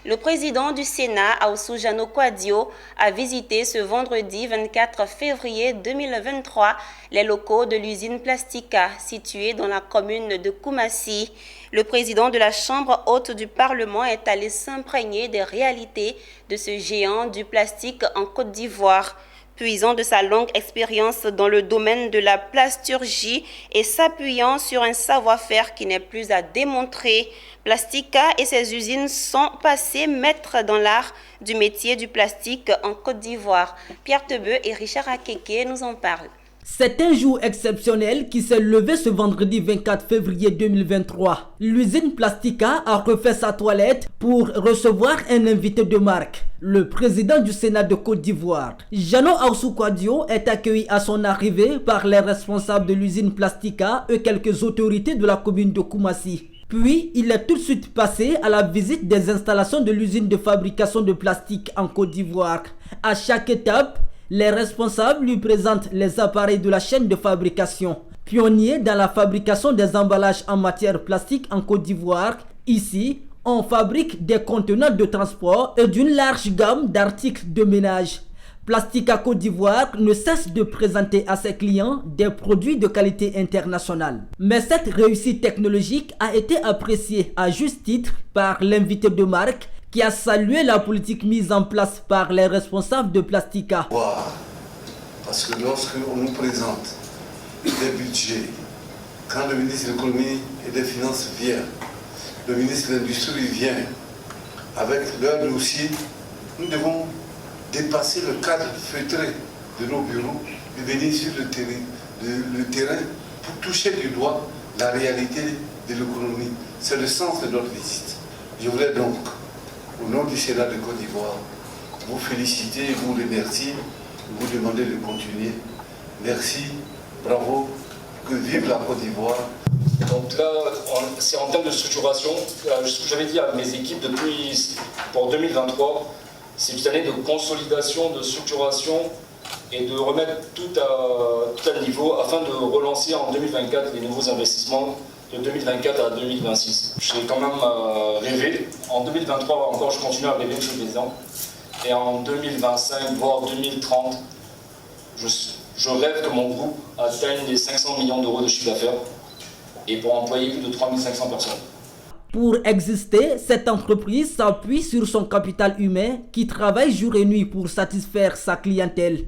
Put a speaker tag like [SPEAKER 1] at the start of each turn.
[SPEAKER 1] Le président du Sénat, Aoussou Jano Kouadio, a visité ce vendredi 24 février 2023 les locaux de l'usine Plastica située dans la commune de Koumassi. Le président de la Chambre haute du Parlement est allé s'imprégner des réalités de ce géant du plastique en Côte d'Ivoire. Puisant de sa longue expérience dans le domaine de la plasturgie et s'appuyant sur un savoir-faire qui n'est plus à démontrer, Plastica et ses usines sont passés maîtres dans l'art du métier du plastique en Côte d'Ivoire. Pierre Tebeu et Richard Akeke nous en parlent.
[SPEAKER 2] C'est un jour exceptionnel qui s'est levé ce vendredi 24 février 2023. L'usine Plastica a refait sa toilette pour recevoir un invité de marque, le président du Sénat de Côte d'Ivoire. Jano Aoussou Kouadio est accueilli à son arrivée par les responsables de l'usine Plastica et quelques autorités de la commune de Koumassi. Puis, il est tout de suite passé à la visite des installations de l'usine de fabrication de plastique en Côte d'Ivoire. À chaque étape, les responsables lui présentent les appareils de la chaîne de fabrication. Pionnier dans la fabrication des emballages en matière plastique en Côte d'Ivoire, ici, on fabrique des conteneurs de transport et d'une large gamme d'articles de ménage. Plastica Côte d'Ivoire ne cesse de présenter à ses clients des produits de qualité internationale. Mais cette réussite technologique a été appréciée à juste titre par l'invité de marque qui a salué la politique mise en place par les responsables de Plastica.
[SPEAKER 3] Wow. Parce que lorsqu'on nous présente des budgets, quand le ministre de l'économie et des finances vient, le ministre de l'industrie vient, avec leur dossier, nous devons dépasser le cadre feutré de nos bureaux et venir sur le terrain pour toucher du doigt la réalité de l'économie. C'est le sens de notre visite. Je voudrais donc, au nom du Sénat de Côte d'Ivoire, vous féliciter, vous remercier, vous demander de continuer. Merci, bravo, que vive la Côte d'Ivoire.
[SPEAKER 4] Donc là, c'est en termes de structuration, ce que j'avais dit à mes équipes pour 2023, c'est une année de consolidation, de structuration et de remettre tout à niveau afin de relancer en 2024 les nouveaux investissements de 2024 à 2026. J'ai quand même rêvé. En 2023 encore, je continue à rêver tous les ans. Et en 2025, voire 2030, je rêve que mon groupe atteigne les 500 millions d'euros de chiffre d'affaires et pour employer plus de 3500 personnes.
[SPEAKER 2] Pour exister, cette entreprise s'appuie sur son capital humain qui travaille jour et nuit pour satisfaire sa clientèle.